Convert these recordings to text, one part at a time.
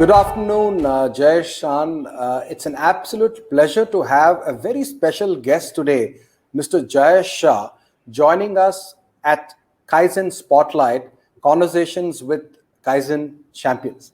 Good afternoon, Jayesh Shah. It's an absolute pleasure to have a very special guest today, Mr. Jayesh Shah, joining us at Kaizen Spotlight, Conversations with Kaizen Champions.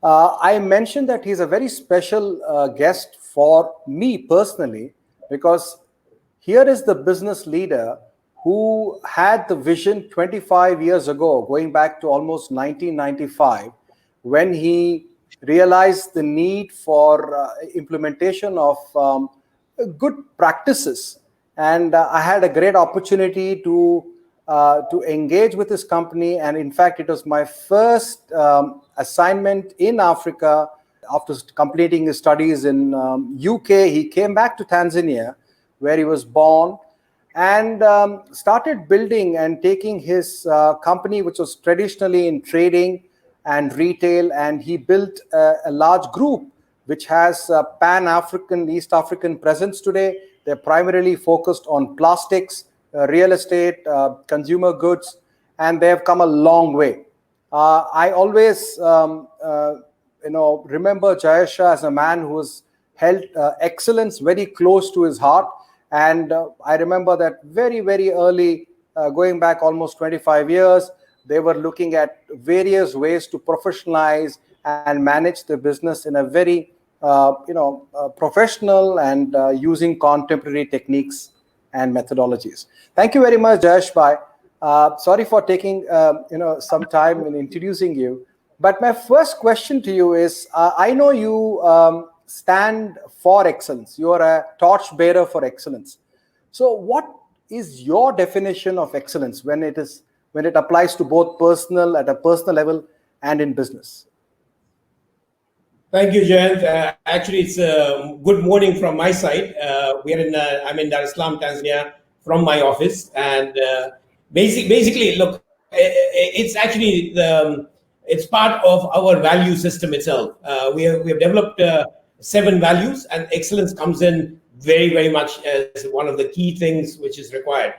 I mentioned that he's a very special guest for me personally, because here is the business leader who had the vision 25 years ago, going back to almost 1995, when he realized the need for implementation of good practices. And I had a great opportunity to engage with this company. And in fact, it was my first assignment in Africa. After completing his studies in UK, he came back to Tanzania, where he was born, and started building and taking his company, which was traditionally in trading and retail, and he built a large group which has pan-African, East African presence today. They're primarily focused on plastics, real estate, consumer goods, and they have come a long way. I always remember Jayesh Shah as a man who has held excellence very close to his heart. And I remember that very, very early, going back almost 25 years, they were looking at various ways to professionalize and manage the business in a very, professional and using contemporary techniques and methodologies. Thank you very much, Jayesh Bhai. Sorry for taking some time in introducing you. But my first question to you is, I know you stand for excellence. You are a torchbearer for excellence. So what is your definition of excellence when it applies to both at a personal level and in business? Thank you, Jayant. Actually, it's a good morning from my side. I'm in Dar es Salaam, Tanzania, from my office, and basically, look, it's actually it's part of our value system itself. We have developed 7 values, and excellence comes in very, very much as one of the key things which is required.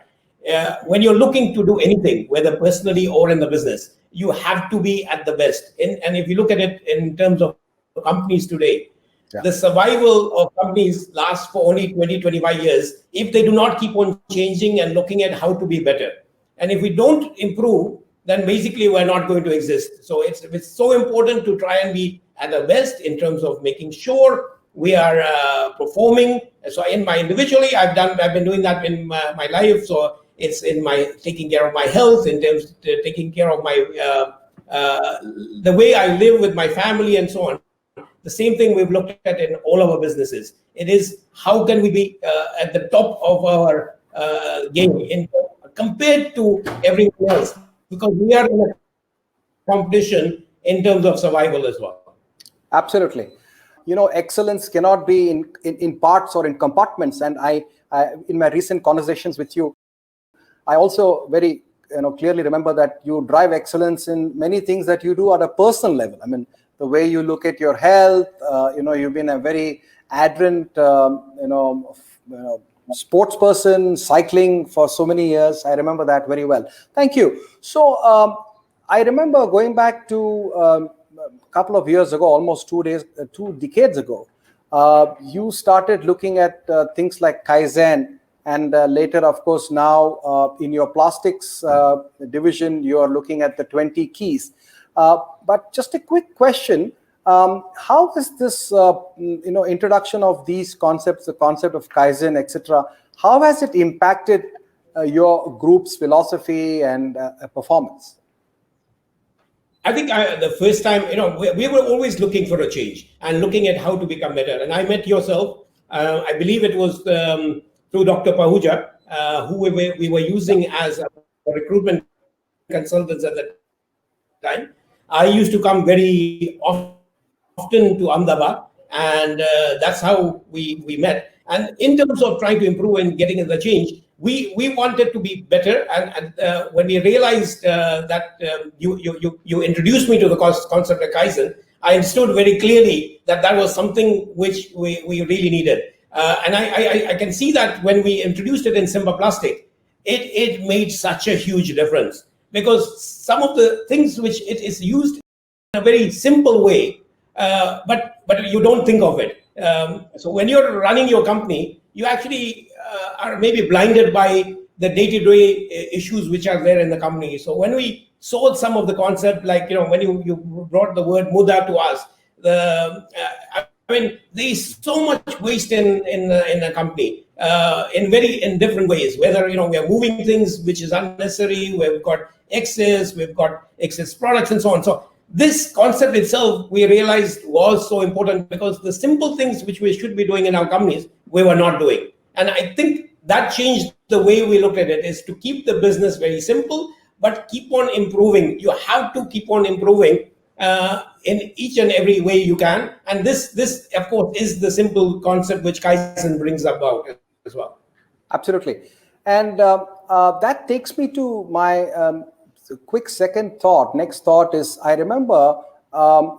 When you're looking to do anything, whether personally or in the business, you have to be at the best. And if you look at it in terms of companies today, the survival of companies lasts for only 20-25 years if they do not keep on changing and looking at how to be better. And if we don't improve, then basically we're not going to exist. So it's so important to try and be at the best in terms of making sure we are performing. So individually, I've been doing that in my life. So it's in my taking care of my health, in terms of taking care of my the way I live with my family and so on. The same thing we've looked at in all our businesses. It is how can we be at the top of our game compared to everyone else, because we are in a competition in terms of survival as well. Absolutely. Excellence cannot be in parts or in compartments. And I in my recent conversations with you, I also very clearly remember that you drive excellence in many things that you do at a personal level. I mean, the way you look at your health, you've been a very adherent, sports person, cycling for so many years. I remember that very well. Thank you. So I remember going back to a couple of years ago, almost 2 decades ago, you started looking at things like Kaizen, and later, of course, now in your plastics division, you are looking at the 20 keys. But just a quick question: how is this, introduction of these concepts, the concept of Kaizen, etc., how has it impacted your group's philosophy and performance? I think the first time, we were always looking for a change and looking at how to become better. And I met yourself. I believe it was through Dr. Pahuja, who we were using as recruitment consultants at that time. I used to come very often to Ahmedabad, and that's how we met. And in terms of trying to improve and getting in the change, we wanted to be better. And when we realized that you introduced me to the concept of Kaizen, I understood very clearly that was something which we really needed. And I can see that when we introduced it in Simba Plastic, it made such a huge difference, because some of the things which it is used in a very simple way but you don't think of it. So when you're running your company, you actually are maybe blinded by the day-to-day issues which are there in the company. So when we sold some of the concept, like when you brought the word muda to us, I mean, there is so much waste in a company in different ways. Whether we are moving things which is unnecessary, we've got excess products and so on. So this concept itself, we realized, was so important because the simple things which we should be doing in our companies, we were not doing. And I think that changed the way we looked at it, is to keep the business very simple, but keep on improving. You have to keep on improving in each and every way you can. And this of course, is the simple concept which Kaizen brings about as well. Absolutely. And that takes me to my quick second thought. Next thought is, I remember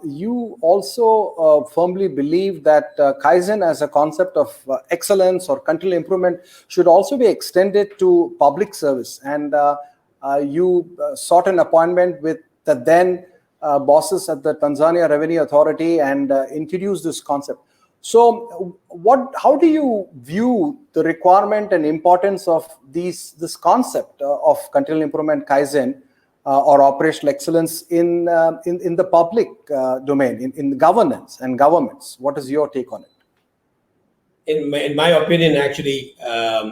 you also firmly believe that Kaizen as a concept of excellence or continual improvement should also be extended to public service. And you sought an appointment with the then bosses at the Tanzania Revenue Authority and introduced this concept. So how do you view the requirement and importance of this concept of continual improvement, Kaizen, or operational excellence in the public domain, in governance and governments? What is your take on it? In my opinion, actually,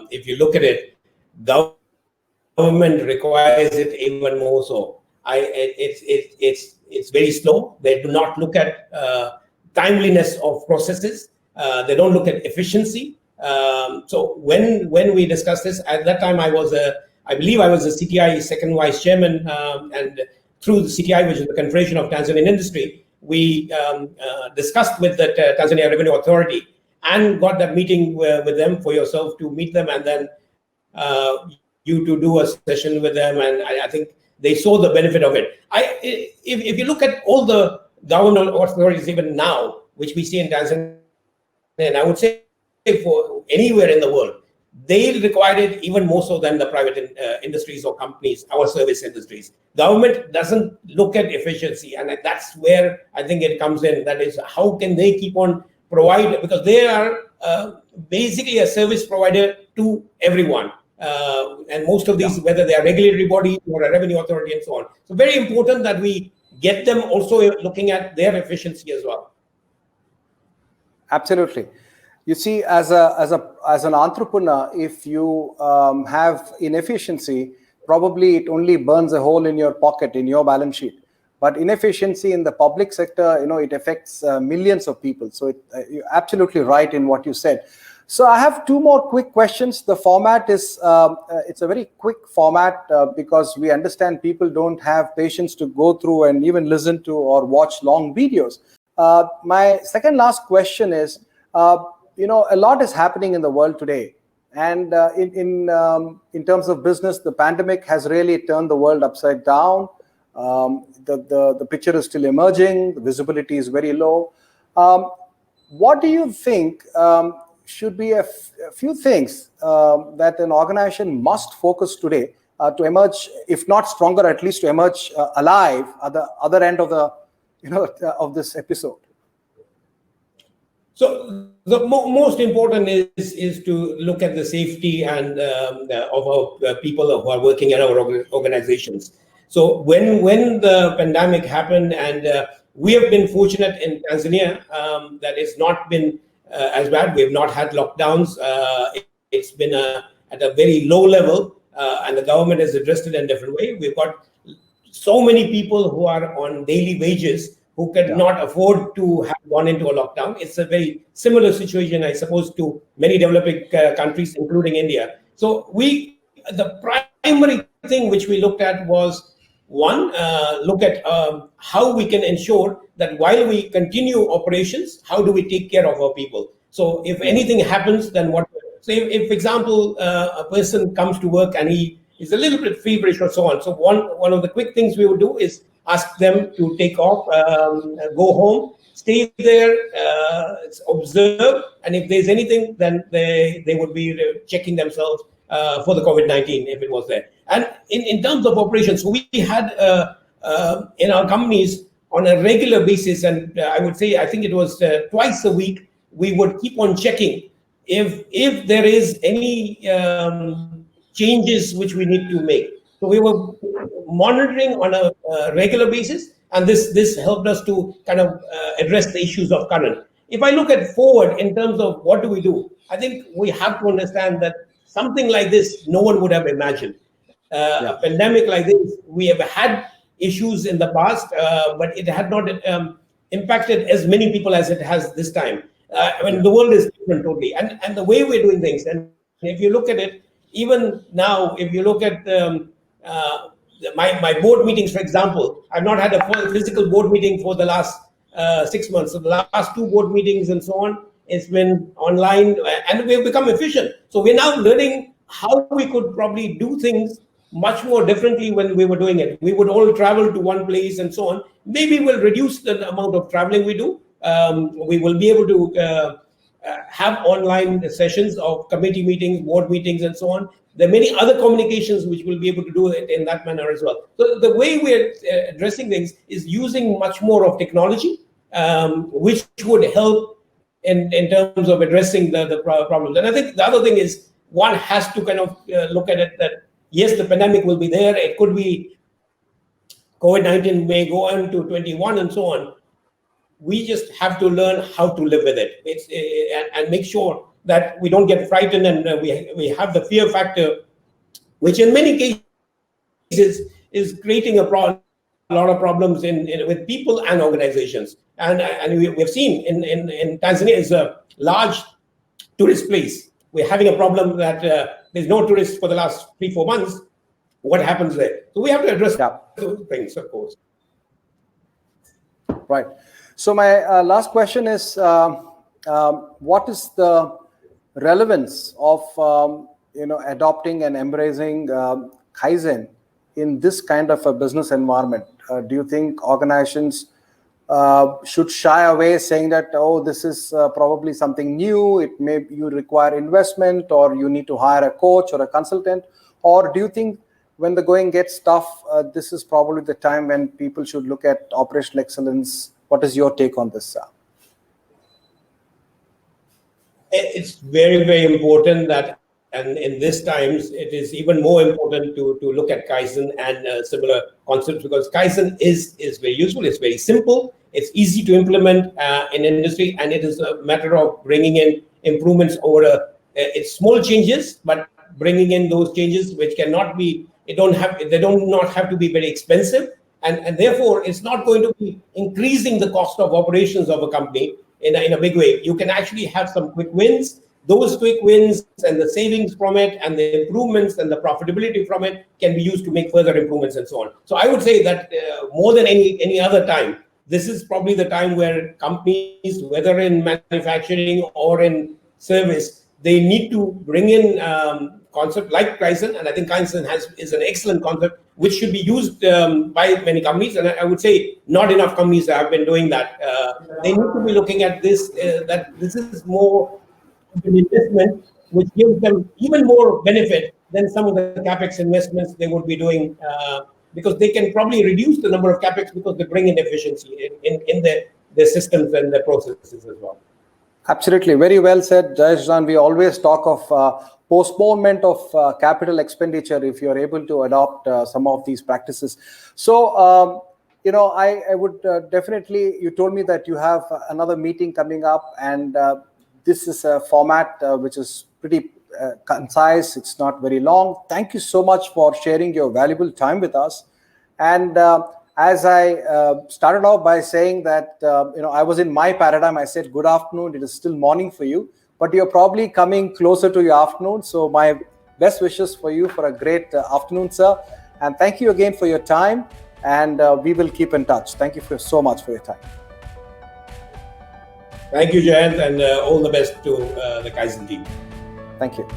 if you look at it, government requires it even more so. It's very slow. They do not look at timeliness of processes. They don't look at efficiency. So when we discussed this, at that time I believe I was the CTI second vice chairman, and through the CTI, which is the Confederation of Tanzanian Industry, we discussed with the Tanzania Revenue Authority and got that meeting with them, for yourself to meet them, and then you to do a session with them. And I think they saw the benefit of it. If you look at all the government authorities even now, which we see in Tanzania, and I would say for anywhere in the world, they require it even more so than the private industries or companies, our service industries. Government doesn't look at efficiency, and that's where I think it comes in. That is, how can they keep on providing, because they are basically a service provider to everyone. And most of these, whether they are regulatory body or a revenue authority and so on. So very important that we get them also looking at their efficiency as well. Absolutely. You see, as an entrepreneur, if you have inefficiency, probably it only burns a hole in your pocket, in your balance sheet. But inefficiency in the public sector, it affects millions of people. So you're absolutely right in what you said. So I have two more quick questions. The format is, it's a very quick format because we understand people don't have patience to go through and even listen to or watch long videos. My second last question is, a lot is happening in the world today. And in terms of business, the pandemic has really turned the world upside down. The picture is still emerging. The visibility is very low. What do you think should be a few things that an organization must focus today to emerge, if not stronger, at least to emerge alive at the other end of the of this episode? So the most important is to look at the safety and of our people who are working in our organizations. So when the pandemic happened, and we have been fortunate in Tanzania that it's not been as bad. We have not had lockdowns. It's been at a very low level, and the government has addressed it in a different way. We've got so many people who are on daily wages who cannot afford to have gone into a lockdown. It's a very similar situation, I suppose, to many developing countries, including India. So the primary thing which we looked at was, one, look at how we can ensure that while we continue operations, how do we take care of our people? So if anything happens, then what? So if for example, a person comes to work and he is a little bit feverish or so on. So one of the quick things we would do is ask them to take off, go home, stay there, observe, and if there's anything, then they would be checking themselves for the COVID-19 if it was there. And in terms of operations, we had in our companies on a regular basis, and I would say, I think it was twice a week, we would keep on checking if there is any changes which we need to make. So we were monitoring on a regular basis, and this helped us to kind of address the issues of current. If I look at forward in terms of what do we do, I think we have to understand that something like this no one would have imagined. A pandemic like this, we have had issues in the past, but it had not impacted as many people as it has this time. I mean, the world is different totally, and the way we're doing things. And if you look at it, even now, if you look at my board meetings, for example, I've not had a full physical board meeting for the last 6 months. So the last 2 board meetings and so on, it's been online, and we've become efficient. So we're now learning how we could probably do things much more differently when we were doing it. We would all travel to one place and so on. Maybe we'll reduce the amount of traveling we do. We will be able to have online sessions of committee meetings, board meetings, and so on. There are many other communications which we'll be able to do it in that manner as well. So the way we're addressing things is using much more of technology, which would help in terms of addressing the problems. And I think the other thing is one has to kind of look at it that, yes, the pandemic will be there. It could be COVID-19 may go on to 21 and so on. We just have to learn how to live with it. And make sure that we don't get frightened, and we have the fear factor, which in many cases is creating a lot of problems with people and organizations. And we've seen in Tanzania is a large tourist place. We're having a problem that there's no tourists for the last 3-4 months. What happens there? So we have to address those things, of course. Right. So my last question is, what is the relevance of adopting and embracing Kaizen in this kind of a business environment? Do you think organizations should shy away, saying that, oh, this is probably something new, you require investment, or you need to hire a coach or a consultant? Or do you think when the going gets tough, this is probably the time when people should look at operational excellence? What is your take on this, sir? It's very, very important that, and in these times, it is even more important to look at Kaizen and similar concepts, because Kaizen is very useful. It's very simple. It's easy to implement in industry, and it is a matter of bringing in improvements over it's small changes, but bringing in those changes which cannot be, they do not have to be very expensive, and therefore it's not going to be increasing the cost of operations of a company in a big way. You can actually have some quick wins. Those quick wins and the savings from it and the improvements and the profitability from it can be used to make further improvements and so on. So I would say that more than any other time, this is probably the time where companies, whether in manufacturing or in service, they need to bring in concept like Kaizen, and I think Kaizen is an excellent concept which should be used by many companies, and I would say not enough companies have been doing that. They need to be looking at this, that this is more an investment which gives them even more benefit than some of the capex investments they would be doing, because they can probably reduce the number of capex because they bring in efficiency in their systems and their processes as well. Absolutely. Very well said, Jayesh Shah. We always talk of postponement of capital expenditure if you're able to adopt some of these practices. So, I would definitely, you told me that you have another meeting coming up, and this is a format which is pretty concise. It's not very long. Thank you so much for sharing your valuable time with us. And as I started off by saying that, I was in my paradigm, I said, good afternoon. It is still morning for you, but you're probably coming closer to your afternoon. So my best wishes for you for a great afternoon, sir. And thank you again for your time. And we will keep in touch. Thank you so much for your time. Thank you, Jayant, and all the best to the Kaizen team. Thank you.